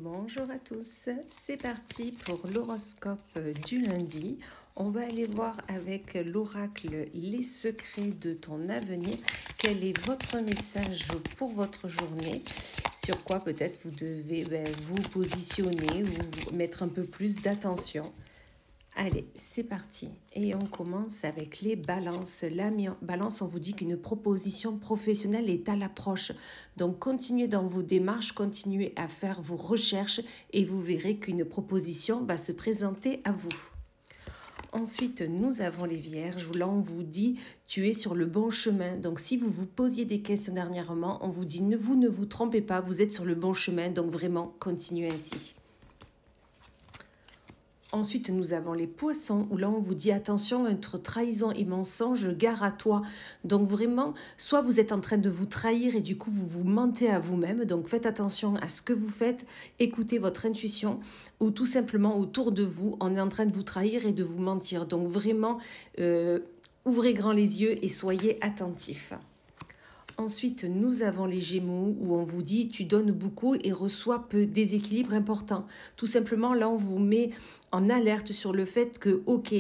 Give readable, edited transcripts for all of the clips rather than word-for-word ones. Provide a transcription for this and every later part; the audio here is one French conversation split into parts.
Bonjour à tous, c'est parti pour l'horoscope du lundi. On va aller voir avec l'oracle les secrets de ton avenir. Quel est votre message pour votre journée? Sur quoi peut-être vous devez vous positionner ou mettre un peu plus d'attention. Allez, c'est parti. Et on commence avec les balances. La balance, on vous dit qu'une proposition professionnelle est à l'approche. Donc, continuez dans vos démarches, continuez à faire vos recherches et vous verrez qu'une proposition va se présenter à vous. Ensuite, nous avons les vierges où là, on vous dit tu es sur le bon chemin. Donc, si vous vous posiez des questions dernièrement, on vous dit ne vous trompez pas, vous êtes sur le bon chemin. Donc, vraiment, continuez ainsi. Ensuite, nous avons les poissons, où là, on vous dit attention, entre trahison et mensonge, gare à toi. Donc vraiment, soit vous êtes en train de vous trahir et du coup, vous vous mentez à vous-même. Donc faites attention à ce que vous faites, écoutez votre intuition, ou tout simplement autour de vous, on est en train de vous trahir et de vous mentir. Donc vraiment, ouvrez grand les yeux et soyez attentifs. Ensuite, nous avons les Gémeaux où on vous dit tu donnes beaucoup et reçois peu, déséquilibre important. Tout simplement, là, on vous met en alerte sur le fait que, ok,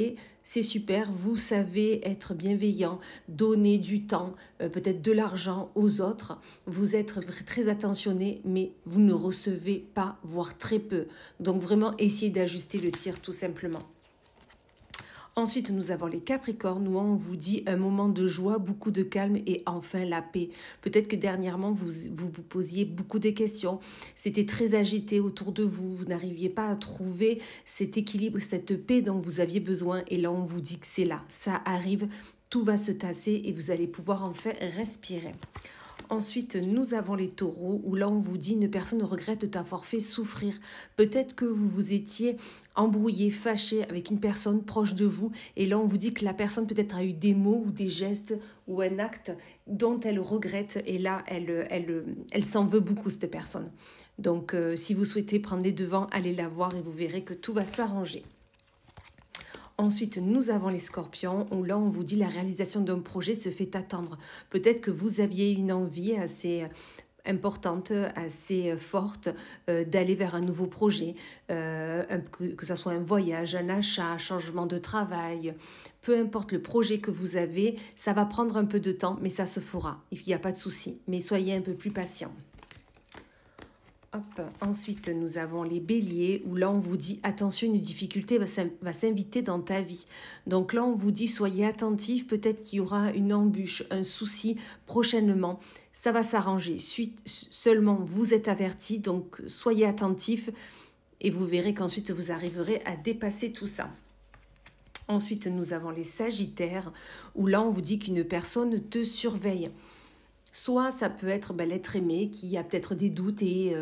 c'est super, vous savez être bienveillant, donner du temps, peut-être de l'argent aux autres. Vous êtes très attentionné, mais vous ne recevez pas, voire très peu. Donc vraiment, essayez d'ajuster le tir tout simplement. Ensuite, nous avons les Capricornes où on vous dit un moment de joie, beaucoup de calme et enfin la paix. Peut-être que dernièrement, vous posiez beaucoup de questions. C'était très agité autour de vous. Vous n'arriviez pas à trouver cet équilibre, cette paix dont vous aviez besoin. Et là, on vous dit que c'est là. Ça arrive, tout va se tasser et vous allez pouvoir enfin respirer. Ensuite, nous avons les taureaux, où là, on vous dit une personne regrette d'avoir fait souffrir. Peut-être que vous vous étiez embrouillé, fâché avec une personne proche de vous, et là, on vous dit que la personne peut-être a eu des mots ou des gestes ou un acte dont elle regrette, et là, elle s'en veut beaucoup, cette personne. Donc, si vous souhaitez prendre les devants, allez la voir et vous verrez que tout va s'arranger. Ensuite, nous avons les scorpions, où là, on vous dit la réalisation d'un projet se fait attendre. Peut-être que vous aviez une envie assez importante, assez forte d'aller vers un nouveau projet, que ce soit un voyage, un achat, un changement de travail. Peu importe le projet que vous avez, ça va prendre un peu de temps, mais ça se fera. Il n'y a pas de souci, mais soyez un peu plus patient. Hop. Ensuite, nous avons les béliers, où là, on vous dit, attention, une difficulté va s'inviter dans ta vie. Donc là, on vous dit, soyez attentifs, peut-être qu'il y aura une embûche, un souci prochainement. Ça va s'arranger. Seulement, vous êtes avertis, donc soyez attentifs et vous verrez qu'ensuite, vous arriverez à dépasser tout ça. Ensuite, nous avons les sagittaires, où là, on vous dit qu'une personne te surveille. Soit ça peut être l'être aimé qui a peut-être des doutes et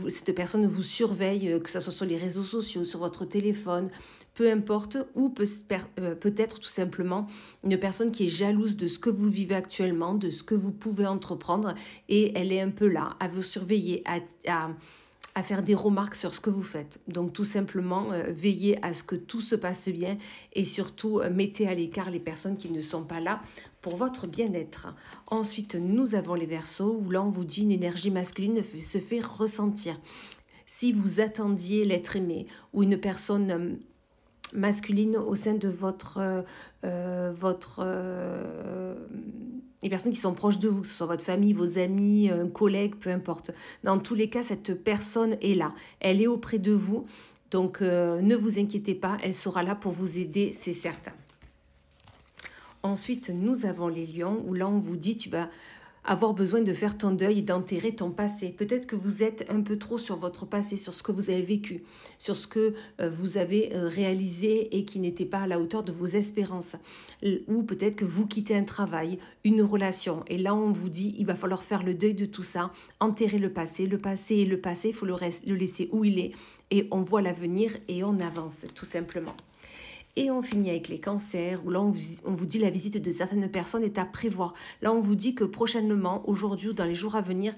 cette personne vous surveille, que ce soit sur les réseaux sociaux, sur votre téléphone, peu importe, ou peut-être tout simplement une personne qui est jalouse de ce que vous vivez actuellement, de ce que vous pouvez entreprendre et elle est un peu là à vous surveiller, à faire des remarques sur ce que vous faites. Donc tout simplement, veillez à ce que tout se passe bien et surtout mettez à l'écart les personnes qui ne sont pas là pour votre bien-être. Ensuite, nous avons les Verseaux où là on vous dit une énergie masculine se fait ressentir. Si vous attendiez l'être aimé ou une personne masculine au sein de les personnes qui sont proches de vous, que ce soit votre famille, vos amis, un collègue, peu importe. Dans tous les cas, cette personne est là. Elle est auprès de vous. Donc, ne vous inquiétez pas, elle sera là pour vous aider, c'est certain. Ensuite, nous avons les lions, où là, on vous dit, tu vas avoir besoin de faire ton deuil et d'enterrer ton passé. Peut-être que vous êtes un peu trop sur votre passé, sur ce que vous avez vécu, sur ce que vous avez réalisé et qui n'était pas à la hauteur de vos espérances. Ou peut-être que vous quittez un travail, une relation. Et là, on vous dit, il va falloir faire le deuil de tout ça, enterrer le passé. Le passé est le passé, il faut le laisser où il est. Et on voit l'avenir et on avance, tout simplement. Et on finit avec les cancers, où là, on vous dit la visite de certaines personnes est à prévoir. Là, on vous dit que prochainement, aujourd'hui ou dans les jours à venir,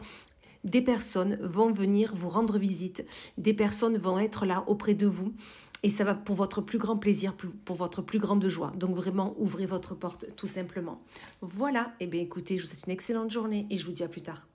des personnes vont venir vous rendre visite. Des personnes vont être là auprès de vous. Et ça va pour votre plus grand plaisir, pour votre plus grande joie. Donc vraiment, ouvrez votre porte tout simplement. Voilà, et bien écoutez, je vous souhaite une excellente journée et je vous dis à plus tard.